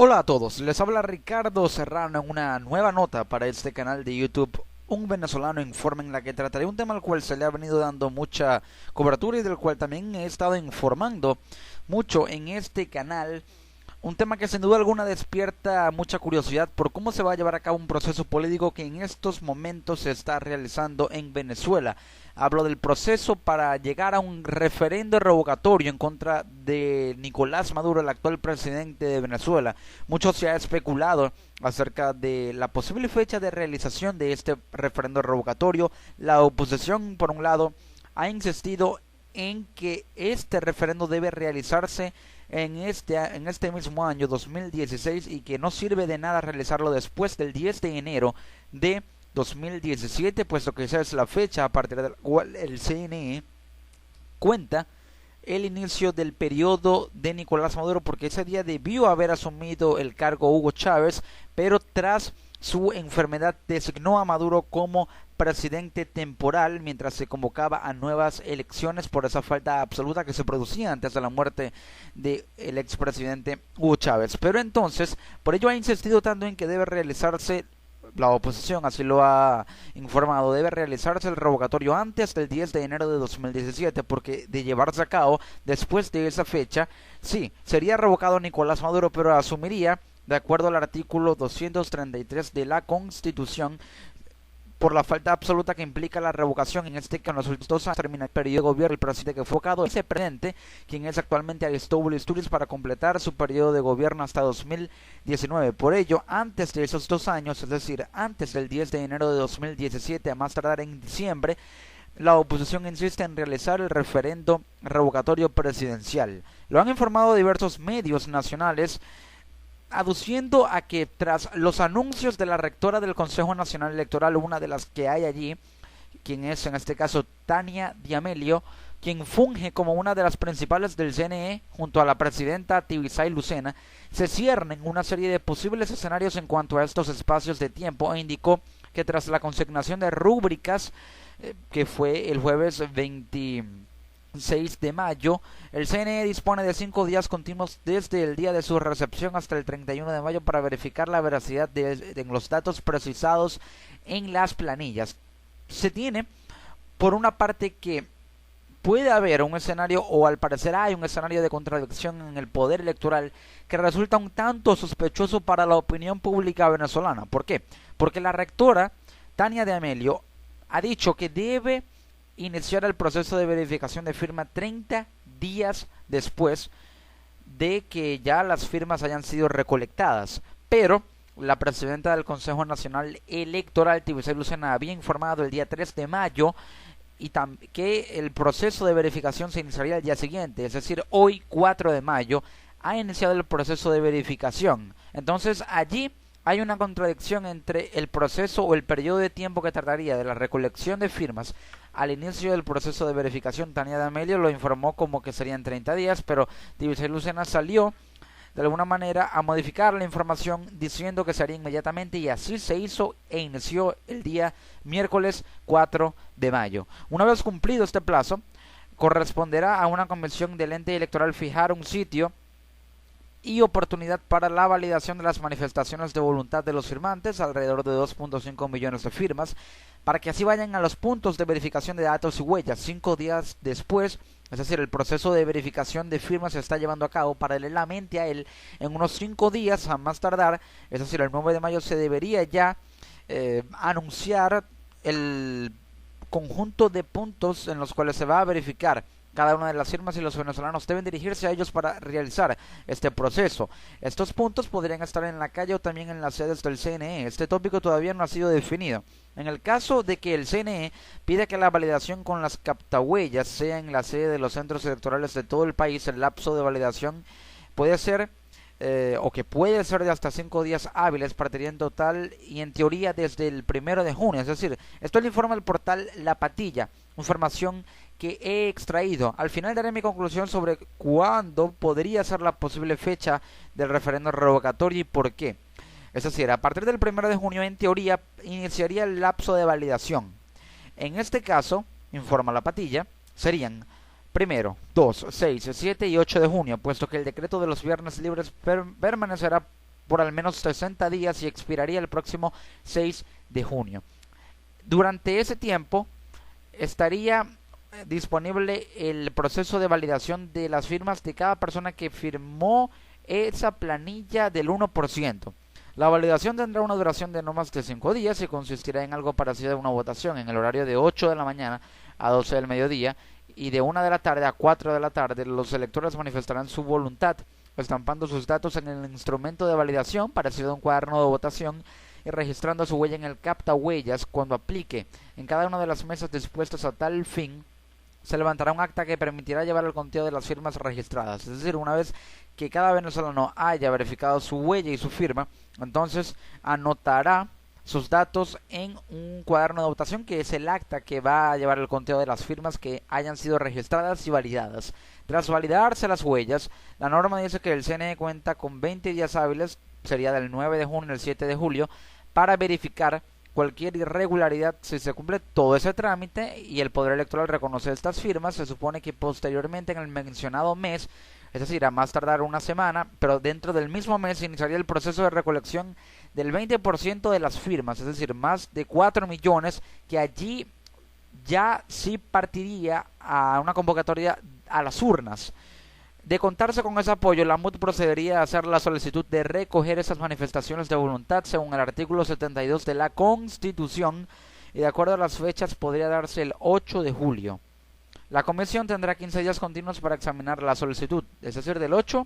Hola a todos, les habla Ricardo Serrano en una nueva nota para este canal de YouTube Un Venezolano Informa, en la que trataré un tema al cual se le ha venido dando mucha cobertura y del cual también he estado informando mucho en este canal. Un tema que sin duda alguna despierta mucha curiosidad por cómo se va a llevar a cabo un proceso político que en estos momentos se está realizando en Venezuela. Hablo del proceso para llegar a un referendo revocatorio en contra de Nicolás Maduro, el actual presidente de Venezuela. Mucho se ha especulado acerca de la posible fecha de realización de este referendo revocatorio. La oposición, por un lado, ha insistido en que este referendo debe realizarse en este mismo año 2016 y que no sirve de nada realizarlo después del 10 de enero de 2017, puesto que esa es la fecha a partir de la cual el CNE cuenta el inicio del periodo de Nicolás Maduro, porque ese día debió haber asumido el cargo Hugo Chávez, pero tras su enfermedad designó a Maduro como presidente temporal mientras se convocaba a nuevas elecciones por esa falta absoluta que se producía antes de la muerte del expresidente Hugo Chávez. Pero entonces, por ello ha insistido tanto en que debe realizarse, la oposición así lo ha informado, debe realizarse el revocatorio antes del 10 de enero de 2017, porque de llevarse a cabo después de esa fecha, sí, sería revocado Nicolás Maduro, pero asumiría, de acuerdo al artículo 233 de la Constitución, por la falta absoluta que implica la revocación, en este que en los últimos 2 años termina el periodo de gobierno, el presidente que fue vocado, ese presidente, quien es actualmente Aristóbulo Isturiz, para completar su periodo de gobierno hasta 2019. Por ello, antes de esos 2 años, es decir, antes del 10 de enero de 2017, a más tardar en diciembre, la oposición insiste en realizar el referendo revocatorio presidencial. Lo han informado diversos medios nacionales, aduciendo a que tras los anuncios de la rectora del Consejo Nacional Electoral, una de las que hay allí, quien es en este caso Tania D'Amelio, quien funge como una de las principales del CNE, junto a la presidenta Tibisay Lucena, se ciernen una serie de posibles escenarios en cuanto a estos espacios de tiempo, e indicó que tras la consignación de rúbricas, que fue el jueves 26 de mayo, el CNE dispone de 5 días continuos desde el día de su recepción hasta el 31 de mayo para verificar la veracidad de los datos precisados en las planillas. Se tiene, por una parte, que puede haber un escenario, o al parecer hay un escenario de contradicción en el poder electoral que resulta un tanto sospechoso para la opinión pública venezolana. ¿Por qué? Porque la rectora Tania D'Amelio ha dicho que debe iniciar el proceso de verificación de firma 30 días después de que ya las firmas hayan sido recolectadas. Pero la presidenta del Consejo Nacional Electoral, Tibisay Lucena, había informado el día 3 de mayo que el proceso de verificación se iniciaría el día siguiente, es decir, hoy 4 de mayo ha iniciado el proceso de verificación. Entonces allí hay una contradicción entre el proceso o el periodo de tiempo que tardaría de la recolección de firmas al inicio del proceso de verificación. Tania D'Amelio lo informó como que serían 30 días, pero Tibisay Lucena salió de alguna manera a modificar la información diciendo que se haría inmediatamente, y así se hizo e inició el día miércoles 4 de mayo. Una vez cumplido este plazo, corresponderá a una convención del ente electoral fijar un sitio y oportunidad para la validación de las manifestaciones de voluntad de los firmantes, alrededor de 2.5 millones de firmas, para que así vayan a los puntos de verificación de datos y huellas 5 días después. Es decir, el proceso de verificación de firmas se está llevando a cabo paralelamente a él en unos 5 días a más tardar. Es decir, el 9 de mayo se debería ya anunciar el conjunto de puntos en los cuales se va a verificar cada una de las firmas, y los venezolanos deben dirigirse a ellos para realizar este proceso. Estos puntos podrían estar en la calle o también en las sedes del CNE. Este tópico todavía no ha sido definido. En el caso de que el CNE pida que la validación con las captahuellas sea en la sede de los centros electorales de todo el país, el lapso de validación puede ser o que puede ser de hasta 5 días hábiles, partiría en total y en teoría desde el 1 de junio. Es decir, esto lo informa el portal La Patilla, información que he extraído. Al final daré mi conclusión sobre cuándo podría ser la posible fecha del referendo revocatorio y por qué. Es decir, a partir del 1 de junio, en teoría, iniciaría el lapso de validación. En este caso, informa La Patilla, serían 1, 2, 6, 7 y 8 de junio, puesto que el decreto de los viernes libres permanecerá por al menos 60 días y expiraría el próximo 6 de junio. Durante ese tiempo estaría disponible el proceso de validación de las firmas de cada persona que firmó esa planilla del 1%. La validación tendrá una duración de no más de 5 días y consistirá en algo parecido a una votación en el horario de 8 de la mañana a 12 del mediodía y de 1 de la tarde a 4 de la tarde. Los electores manifestarán su voluntad estampando sus datos en el instrumento de validación parecido a un cuaderno de votación y registrando su huella en el captahuellas cuando aplique. En cada una de las mesas dispuestas a tal fin se levantará un acta que permitirá llevar el conteo de las firmas registradas. Es decir, una vez que cada venezolano haya verificado su huella y su firma, entonces anotará sus datos en un cuaderno de votación que es el acta que va a llevar el conteo de las firmas que hayan sido registradas y validadas. Tras validarse las huellas, la norma dice que el CNE cuenta con 20 días hábiles, sería del 9 de junio al 7 de julio, para verificar cualquier irregularidad. Si se cumple todo ese trámite y el Poder Electoral reconoce estas firmas, se supone que posteriormente en el mencionado mes, es decir, a más tardar una semana, pero dentro del mismo mes iniciaría el proceso de recolección del 20% de las firmas, es decir, más de 4 millones, que allí ya sí partiría a una convocatoria a las urnas. De contarse con ese apoyo, la MUD procedería a hacer la solicitud de recoger esas manifestaciones de voluntad según el artículo 72 de la Constitución y de acuerdo a las fechas podría darse el 8 de julio. La comisión tendrá 15 días continuos para examinar la solicitud, es decir, del 8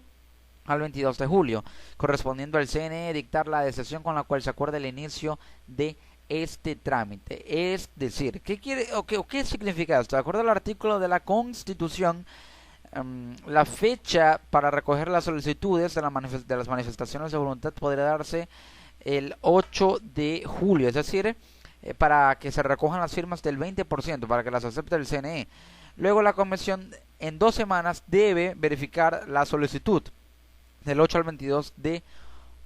al 22 de julio, correspondiendo al CNE dictar la decisión con la cual se acuerda el inicio de este trámite. Es decir, ¿qué quiere o qué significa esto? De acuerdo al artículo de la Constitución, la fecha para recoger las solicitudes de las manifestaciones de voluntad podría darse el 8 de julio, es decir, para que se recojan las firmas del 20%, para que las acepte el CNE. Luego la comisión en 2 semanas debe verificar la solicitud del 8 al 22 de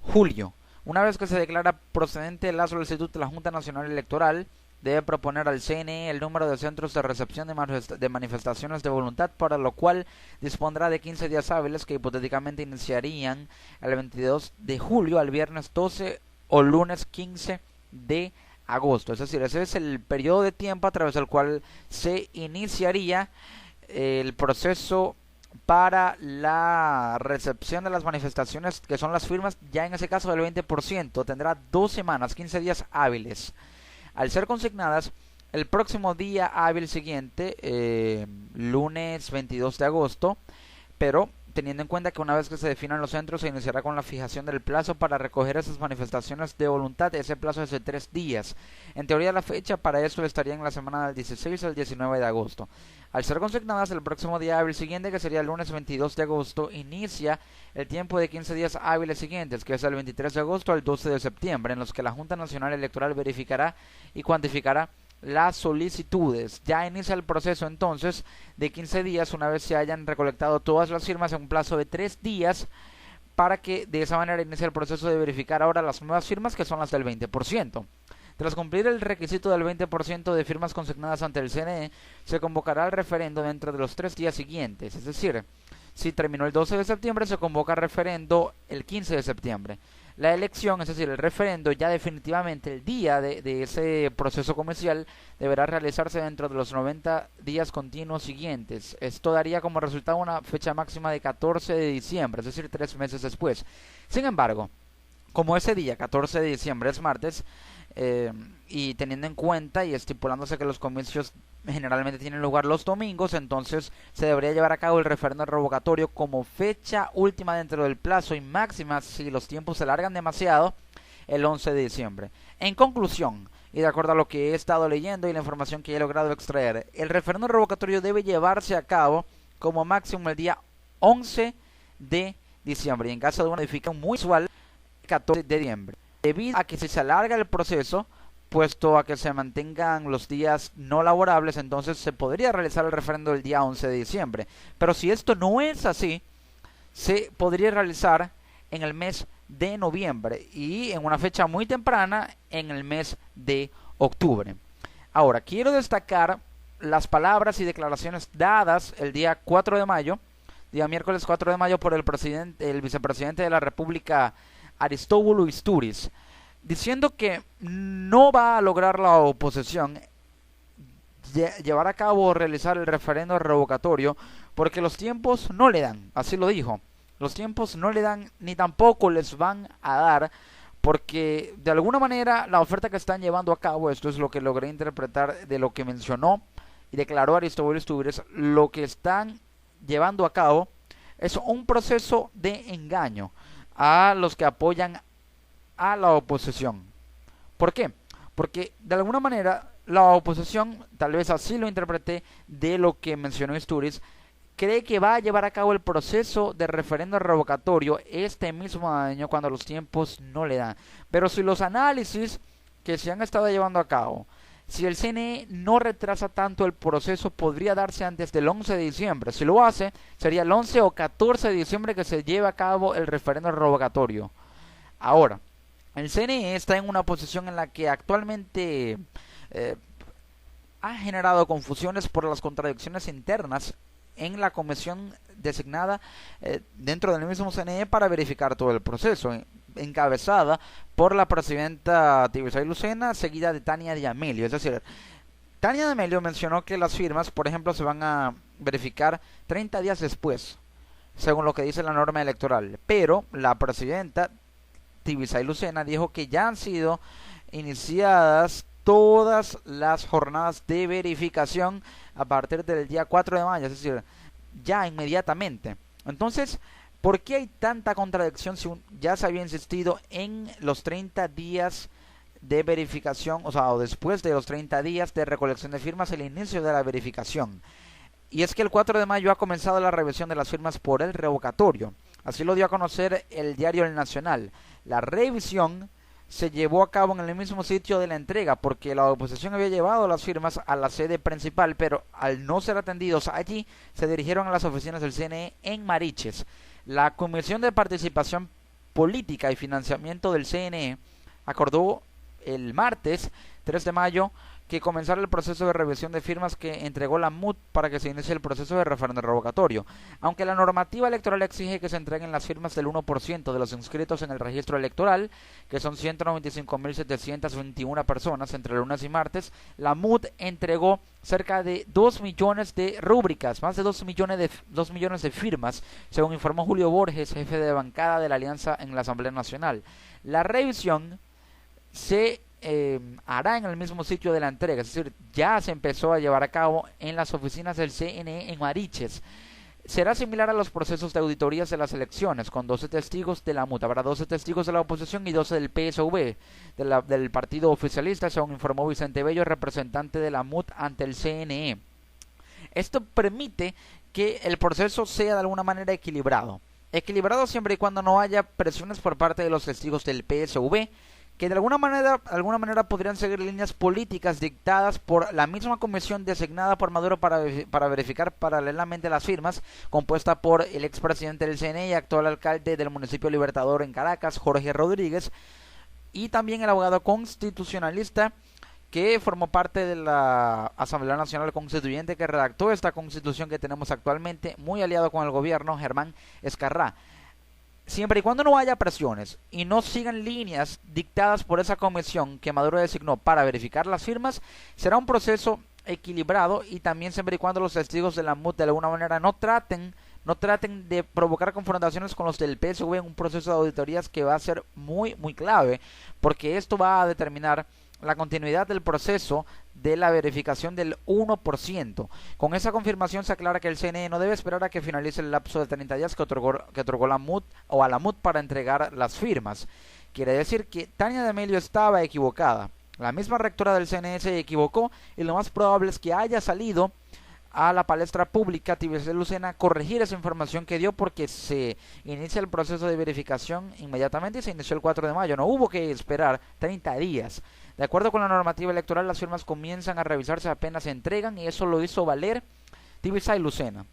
julio. Una vez que se declara procedente la solicitud de la Junta Nacional Electoral, debe proponer al CNE el número de centros de recepción de manifestaciones de voluntad, para lo cual dispondrá de 15 días hábiles que hipotéticamente iniciarían el 22 de julio al viernes 12 o lunes 15 de agosto. Es decir, ese es el periodo de tiempo a través del cual se iniciaría el proceso para la recepción de las manifestaciones, que son las firmas, ya en ese caso del 20%, tendrá 2 semanas, 15 días hábiles. Al ser consignadas, el próximo día hábil siguiente, lunes 22 de agosto, pero teniendo en cuenta que una vez que se definan los centros se iniciará con la fijación del plazo para recoger esas manifestaciones de voluntad. Ese plazo es de 3 días. En teoría la fecha para eso estaría en la semana del 16 al 19 de agosto. Al ser consignadas, el próximo día hábil siguiente, que sería el lunes 22 de agosto, inicia el tiempo de 15 días hábiles siguientes, que es el 23 de agosto al 12 de septiembre, en los que la Junta Nacional Electoral verificará y cuantificará las solicitudes. Ya inicia el proceso entonces de 15 días una vez se hayan recolectado todas las firmas en un plazo de 3 días, para que de esa manera inicie el proceso de verificar ahora las nuevas firmas, que son las del 20%. Tras cumplir el requisito del 20% de firmas consignadas ante el CNE, se convocará el referendo dentro de los 3 días siguientes. Es decir, si terminó el 12 de septiembre, se convoca referendo el 15 de septiembre. La elección, es decir, el referendo, ya definitivamente el día de ese proceso comercial, deberá realizarse dentro de los 90 días continuos siguientes. Esto daría como resultado una fecha máxima de 14 de diciembre, es decir, 3 meses después. Sin embargo, como ese día, 14 de diciembre, es martes, y teniendo en cuenta y estipulándose que los comicios generalmente tienen lugar los domingos, entonces se debería llevar a cabo el referendo revocatorio como fecha última dentro del plazo y máxima, si los tiempos se alargan demasiado, el 11 de diciembre. En conclusión, y de acuerdo a lo que he estado leyendo y la información que he logrado extraer, el referendo revocatorio debe llevarse a cabo como máximo el día 11 de diciembre y en caso de una modificación muy usual, 14 de diciembre. Debido a que si se alarga el proceso, puesto a que se mantengan los días no laborables, entonces se podría realizar el referendo el día 11 de diciembre. Pero si esto no es así, se podría realizar en el mes de noviembre y en una fecha muy temprana en el mes de octubre. Ahora, quiero destacar las palabras y declaraciones dadas el día 4 de mayo, día miércoles 4 de mayo, por el vicepresidente de la República, Aristóbulo Istúriz, diciendo que no va a lograr la oposición llevar a cabo o realizar el referendo revocatorio porque los tiempos no le dan, así lo dijo. Los tiempos no le dan ni tampoco les van a dar porque de alguna manera la oferta que están llevando a cabo, esto es lo que logré interpretar de lo que mencionó y declaró Aristóbulo Istúriz, lo que están llevando a cabo es un proceso de engaño a los que apoyan a la oposición. ¿Por qué? Porque de alguna manera la oposición, tal vez así lo interpreté de lo que mencionó Istúriz, cree que va a llevar a cabo el proceso de referendo revocatorio este mismo año cuando los tiempos no le dan. Pero si los análisis que se han estado llevando a cabo, si el CNE no retrasa tanto el proceso, podría darse antes del 11 de diciembre. Si lo hace, sería el 11 o 14 de diciembre que se lleve a cabo el referendo revocatorio. Ahora, el CNE está en una posición en la que actualmente ha generado confusiones por las contradicciones internas en la comisión designada dentro del mismo CNE para verificar todo el proceso, encabezada por la presidenta Tibisay Lucena, seguida de Tania de Amelio. Es decir, Tania de Amelio mencionó que las firmas, por ejemplo, se van a verificar 30 días después, según lo que dice la norma electoral, pero la presidenta Tibisay Lucena dijo que ya han sido iniciadas todas las jornadas de verificación a partir del día 4 de mayo, es decir, ya inmediatamente. Entonces, ¿por qué hay tanta contradicción si ya se había insistido en los 30 días de verificación, o después de los 30 días de recolección de firmas, el inicio de la verificación? Y es que el 4 de mayo ha comenzado la revisión de las firmas por el revocatorio. Así lo dio a conocer el diario El Nacional. La revisión se llevó a cabo en el mismo sitio de la entrega porque la oposición había llevado las firmas a la sede principal, pero al no ser atendidos allí se dirigieron a las oficinas del CNE en Mariches. La Comisión de Participación Política y Financiamiento del CNE acordó el martes 3 de mayo que comenzara el proceso de revisión de firmas que entregó la MUT para que se inicie el proceso de referendo revocatorio. Aunque la normativa electoral exige que se entreguen las firmas del 1% de los inscritos en el registro electoral, que son 195.721 personas entre lunes y martes, la MUT entregó cerca de 2 millones de rúbricas, más de 2 millones de firmas, según informó Julio Borges, jefe de bancada de la Alianza en la Asamblea Nacional. La revisión se hará en el mismo sitio de la entrega, es decir, ya se empezó a llevar a cabo en las oficinas del CNE en Mariches. Será similar a los procesos de auditorías de las elecciones, con 12 testigos de la MUT. Habrá 12 testigos de la oposición y 12 del PSV, del partido oficialista, según informó Vicente Bello, representante de la MUT ante el CNE. Esto permite que el proceso sea de alguna manera equilibrado. Equilibrado siempre y cuando no haya presiones por parte de los testigos del PSV, que de alguna manera podrían seguir líneas políticas dictadas por la misma comisión designada por Maduro para verificar paralelamente las firmas, compuesta por el expresidente del CNE y actual alcalde del municipio Libertador en Caracas, Jorge Rodríguez, y también el abogado constitucionalista que formó parte de la Asamblea Nacional Constituyente que redactó esta constitución que tenemos actualmente, muy aliado con el gobierno, Germán Escarrá. Siempre y cuando no haya presiones y no sigan líneas dictadas por esa comisión que Maduro designó para verificar las firmas, será un proceso equilibrado, y también siempre y cuando los testigos de la MUT de alguna manera no traten de provocar confrontaciones con los del PSV en un proceso de auditorías que va a ser muy clave, porque esto va a determinar la continuidad del proceso de la verificación del 1%. Con esa confirmación se aclara que el CNE no debe esperar a que finalice el lapso de 30 días que otorgó la MUT o a la MUT para entregar las firmas. Quiere decir que Tania de Amelio estaba equivocada. La misma rectora del CNE se equivocó, y lo más probable es que haya salido a la palestra pública Tibisay Lucena corregir esa información que dio, porque se inicia el proceso de verificación inmediatamente y se inició el 4 de mayo. No hubo que esperar 30 días. De acuerdo con la normativa electoral, las firmas comienzan a revisarse apenas se entregan, y eso lo hizo valer Tibisay Lucena.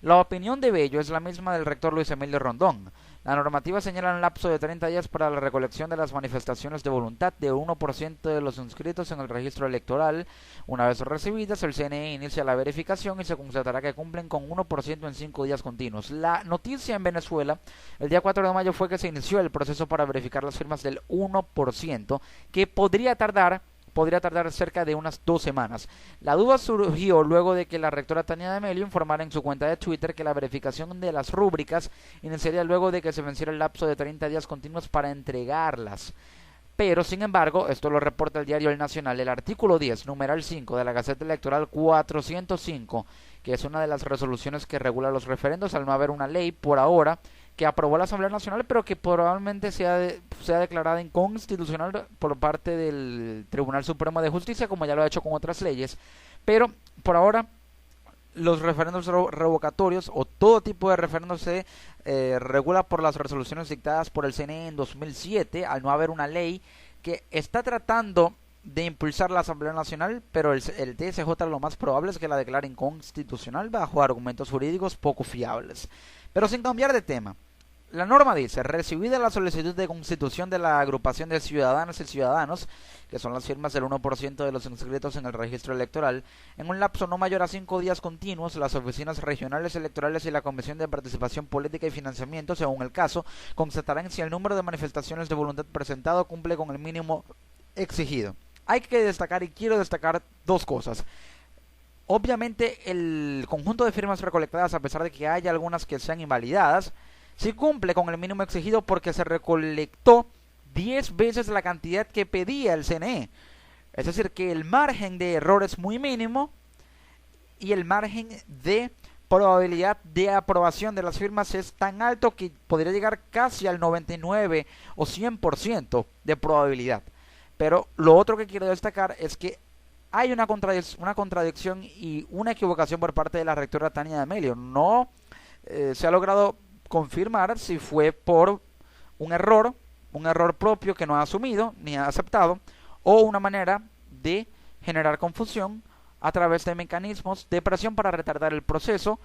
La opinión de Bello es la misma del rector Luis Emilio Rondón. La normativa señala un lapso de 30 días para la recolección de las manifestaciones de voluntad de 1% de los inscritos en el registro electoral. Una vez recibidas, el CNE inicia la verificación y se constatará que cumplen con 1% en 5 días continuos. La noticia en Venezuela el día 4 de mayo fue que se inició el proceso para verificar las firmas del 1%, que podría tardar cerca de unas 2 semanas. La duda surgió luego de que la rectora Tania D'Amelio informara en su cuenta de Twitter que la verificación de las rúbricas iniciaría luego de que se venciera el lapso de 30 días continuos para entregarlas. Pero, sin embargo, esto lo reporta el diario El Nacional, el artículo 10, numeral 5 de la Gaceta Electoral 405, que es una de las resoluciones que regula los referendos, al no haber una ley por ahora que aprobó la Asamblea Nacional, pero que probablemente sea declarada inconstitucional por parte del Tribunal Supremo de Justicia, como ya lo ha hecho con otras leyes. Pero, por ahora, los referendos revocatorios o todo tipo de referendos se regula por las resoluciones dictadas por el CNE en 2007, al no haber una ley que está tratando de impulsar la Asamblea Nacional, pero el TSJ lo más probable es que la declare inconstitucional bajo argumentos jurídicos poco fiables. Pero sin cambiar de tema, la norma dice: recibida la solicitud de constitución de la agrupación de ciudadanas y ciudadanos, que son las firmas del 1% de los inscritos en el registro electoral, en un lapso no mayor a 5 días continuos, las oficinas regionales electorales y la Comisión de Participación Política y Financiamiento, según el caso, constatarán si el número de manifestaciones de voluntad presentado cumple con el mínimo exigido. Hay que destacar, y quiero destacar, 2 cosas. Obviamente, el conjunto de firmas recolectadas, a pesar de que haya algunas que sean invalidadas, sí cumple con el mínimo exigido porque se recolectó 10 veces la cantidad que pedía el CNE. Es decir, que el margen de error es muy mínimo y el margen de probabilidad de aprobación de las firmas es tan alto que podría llegar casi al 99 o 100% de probabilidad. Pero lo otro que quiero destacar es que hay una contradicción y una equivocación por parte de la rectora Tania D'Amelio. No se ha logrado confirmar si fue por un error propio que no ha asumido ni ha aceptado, o una manera de generar confusión a través de mecanismos de presión para retardar el proceso,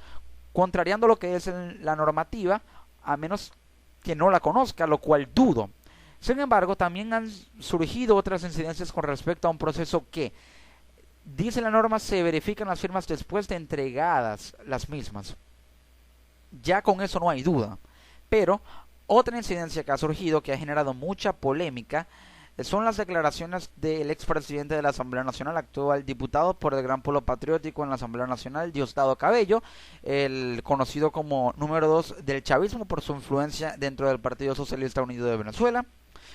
contrariando lo que es la normativa, a menos que no la conozca, lo cual dudo. Sin embargo, también han surgido otras incidencias con respecto a un proceso que, dice la norma, se verifican las firmas después de entregadas las mismas. Ya con eso no hay duda. Pero otra incidencia que ha surgido, que ha generado mucha polémica, son las declaraciones del expresidente de la Asamblea Nacional, actual diputado por el Gran Polo Patriótico en la Asamblea Nacional, Diosdado Cabello, el conocido como número 2 del chavismo por su influencia dentro del Partido Socialista Unido de Venezuela,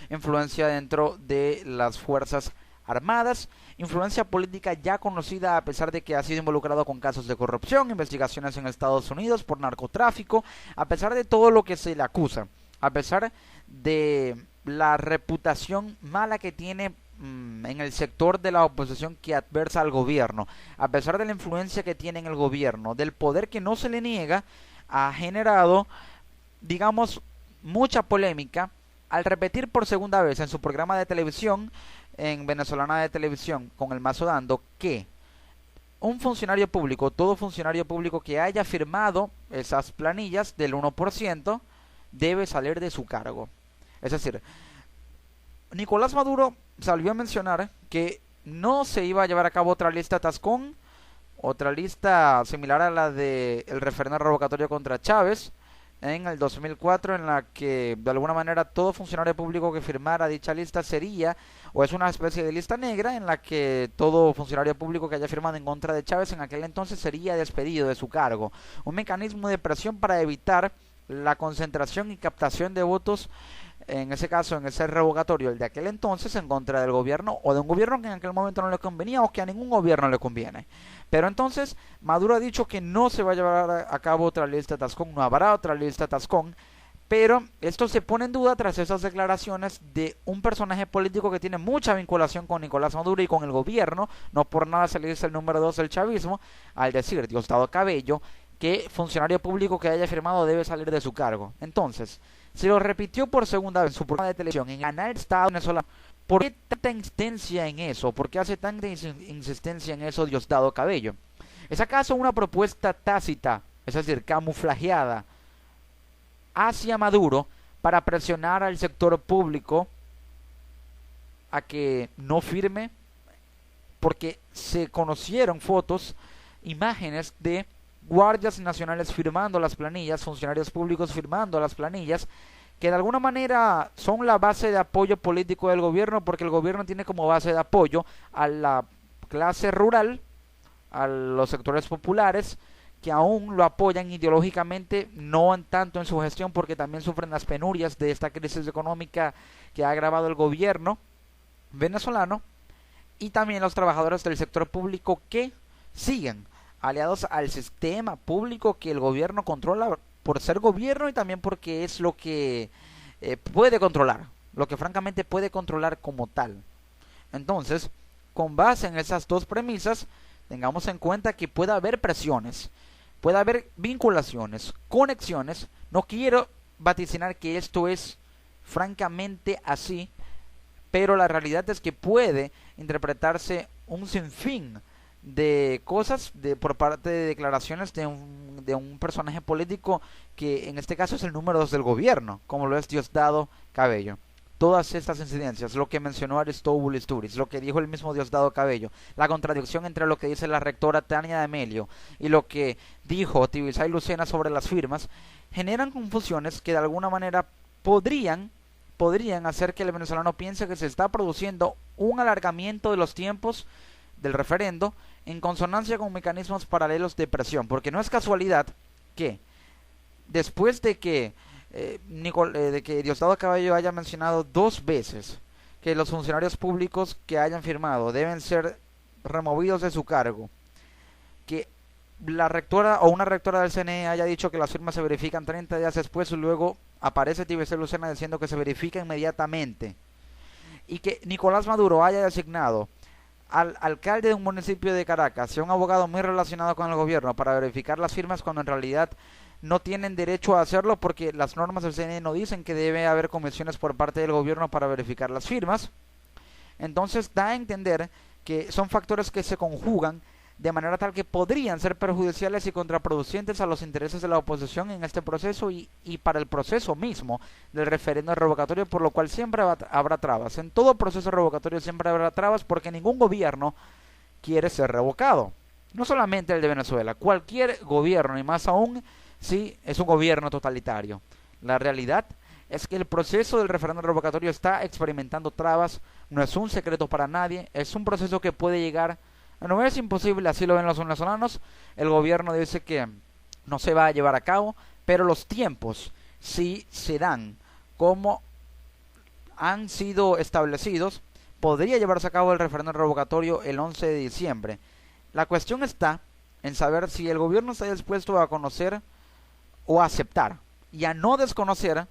influencia dentro de las Fuerzas Armadas, influencia política ya conocida a pesar de que ha sido involucrado con casos de corrupción, investigaciones en Estados Unidos por narcotráfico, a pesar de todo lo que se le acusa, a pesar de la reputación mala que tiene en el sector de la oposición que adversa al gobierno, a pesar de la influencia que tiene en el gobierno, del poder que no se le niega, ha generado, digamos, mucha polémica al repetir por segunda vez en su programa de televisión, en Venezolana de Televisión, con el Mazo Dando, que un funcionario público, todo funcionario público que haya firmado esas planillas del 1%, debe salir de su cargo. Es decir, Nicolás Maduro salió a mencionar que no se iba a llevar a cabo otra lista Tascón, otra lista similar a la del referendo revocatorio contra Chávez en el 2004, en la que de alguna manera todo funcionario público que firmara dicha lista sería, o es una especie de lista negra en la que todo funcionario público que haya firmado en contra de Chávez en aquel entonces sería despedido de su cargo. Un mecanismo de presión para evitar la concentración y captación de votos, en ese caso, en ese revocatorio, el de aquel entonces, en contra del gobierno, o de un gobierno que en aquel momento no le convenía, o que a ningún gobierno le conviene. Pero entonces, Maduro ha dicho que no se va a llevar a cabo otra lista Tascón, no habrá otra lista Tascón, pero esto se pone en duda tras esas declaraciones de un personaje político que tiene mucha vinculación con Nicolás Maduro y con el gobierno, no por nada se le dice el número 2 del chavismo, al decir Diosdado Cabello, que funcionario público que haya firmado debe salir de su cargo. Entonces, se lo repitió por segunda vez en su programa de televisión en Canal Estado venezolano. ¿Por qué tanta insistencia en eso? ¿Por qué hace tanta insistencia en eso Diosdado Cabello? ¿Es acaso una propuesta tácita, es decir, camuflajeada, hacia Maduro para presionar al sector público a que no firme, porque se conocieron fotos, imágenes de guardias nacionales firmando las planillas, funcionarios públicos firmando las planillas, que de alguna manera son la base de apoyo político del gobierno, porque el gobierno tiene como base de apoyo a la clase rural, a los sectores populares, que aún lo apoyan ideológicamente, no en tanto en su gestión, porque también sufren las penurias de esta crisis económica que ha agravado el gobierno venezolano, y también los trabajadores del sector público que siguen aliados al sistema público que el gobierno controla por ser gobierno y también porque es lo que puede controlar, lo que francamente puede controlar como tal. Entonces, con base en esas dos premisas, tengamos en cuenta que puede haber presiones, puede haber vinculaciones, conexiones. No quiero vaticinar que esto es francamente así, pero la realidad es que puede interpretarse un sinfín de cosas por parte de declaraciones de un personaje político que en este caso es el número 2 del gobierno, como lo es Diosdado Cabello. Todas estas incidencias, lo que mencionó Aristóbulo Istúriz, lo que dijo el mismo Diosdado Cabello, la contradicción entre lo que dice la rectora Tania de Amelio y lo que dijo Tibisay Lucena sobre las firmas, generan confusiones que de alguna manera podrían hacer que el venezolano piense que se está produciendo un alargamiento de los tiempos del referendo en consonancia con mecanismos paralelos de presión, porque no es casualidad que después de que Diosdado Cabello haya mencionado 2 veces que los funcionarios públicos que hayan firmado deben ser removidos de su cargo, que la rectora o una rectora del CNE haya dicho que las firmas se verifican 30 días después y luego aparece Tibisay Lucena diciendo que se verifica inmediatamente, y que Nicolás Maduro haya designado al alcalde de un municipio de Caracas y a un abogado muy relacionado con el gobierno para verificar las firmas cuando en realidad no tienen derecho a hacerlo porque las normas del CNE no dicen que debe haber comisiones por parte del gobierno para verificar las firmas. Entonces da a entender que son factores que se conjugan de manera tal que podrían ser perjudiciales y contraproducentes a los intereses de la oposición en este proceso y para el proceso mismo del referendo revocatorio, por lo cual siempre habrá trabas. En todo proceso revocatorio siempre habrá trabas porque ningún gobierno quiere ser revocado. No solamente el de Venezuela, cualquier gobierno, y más aún si es un gobierno totalitario. La realidad es que el proceso del referendo revocatorio está experimentando trabas, no es un secreto para nadie, es un proceso que puede llegar. No es imposible, así lo ven los venezolanos. El gobierno dice que no se va a llevar a cabo, pero los tiempos sí se dan como han sido establecidos. Podría llevarse a cabo el referéndum revocatorio el 11 de diciembre. La cuestión está en saber si el gobierno está dispuesto a conocer o a aceptar y a no desconocer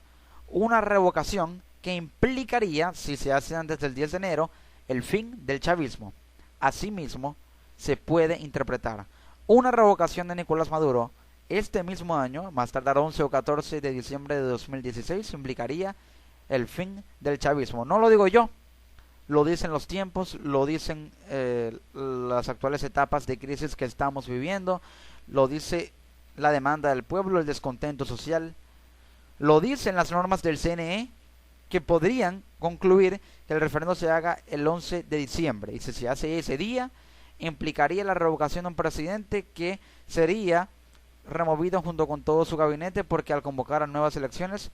una revocación que implicaría, si se hace antes del 10 de enero, el fin del chavismo. Asimismo, se puede interpretar una revocación de Nicolás Maduro este mismo año, más tardar 11 o 14 de diciembre de 2016, implicaría el fin del chavismo. No lo digo yo, lo dicen los tiempos, lo dicen las actuales etapas de crisis que estamos viviendo, lo dice la demanda del pueblo, el descontento social, lo dicen las normas del CNE, que podrían concluir que el referendo se haga el 11 de diciembre. Y si se hace ese día, implicaría la revocación de un presidente que sería removido junto con todo su gabinete, porque al convocar a nuevas elecciones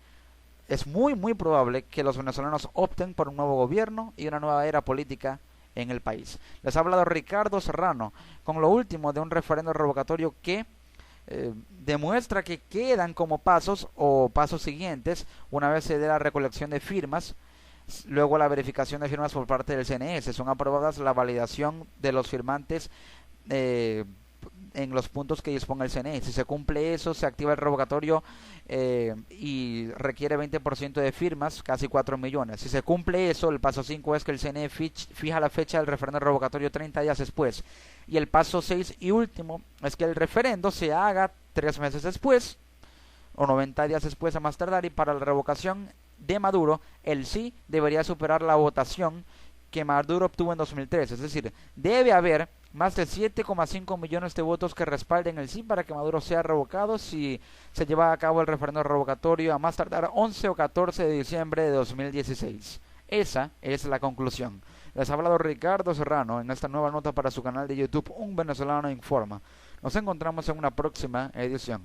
es muy probable que los venezolanos opten por un nuevo gobierno y una nueva era política en el país. Les ha hablado Ricardo Serrano con lo último de un referendo revocatorio que demuestra que quedan como pasos o pasos siguientes una vez se dé la recolección de firmas, luego la verificación de firmas por parte del CNS, son aprobadas la validación de los firmantes en los puntos que disponga el CNE. Si se cumple eso, se activa el revocatorio y requiere 20% de firmas, casi 4 millones. Si se cumple eso, el paso 5 es que el CNE fija la fecha del referendo revocatorio 30 días después. Y el paso 6 y último es que el referendo se haga 3 meses después o 90 días después a más tardar, y para la revocación de Maduro, el sí debería superar la votación que Maduro obtuvo en 2013. Es decir, debe haber más de 7,5 millones de votos que respalden el sí para que Maduro sea revocado si se lleva a cabo el referendo revocatorio a más tardar 11 o 14 de diciembre de 2016. Esa es la conclusión. Les ha hablado Ricardo Serrano en esta nueva nota para su canal de YouTube Un Venezolano Informa. Nos encontramos en una próxima edición.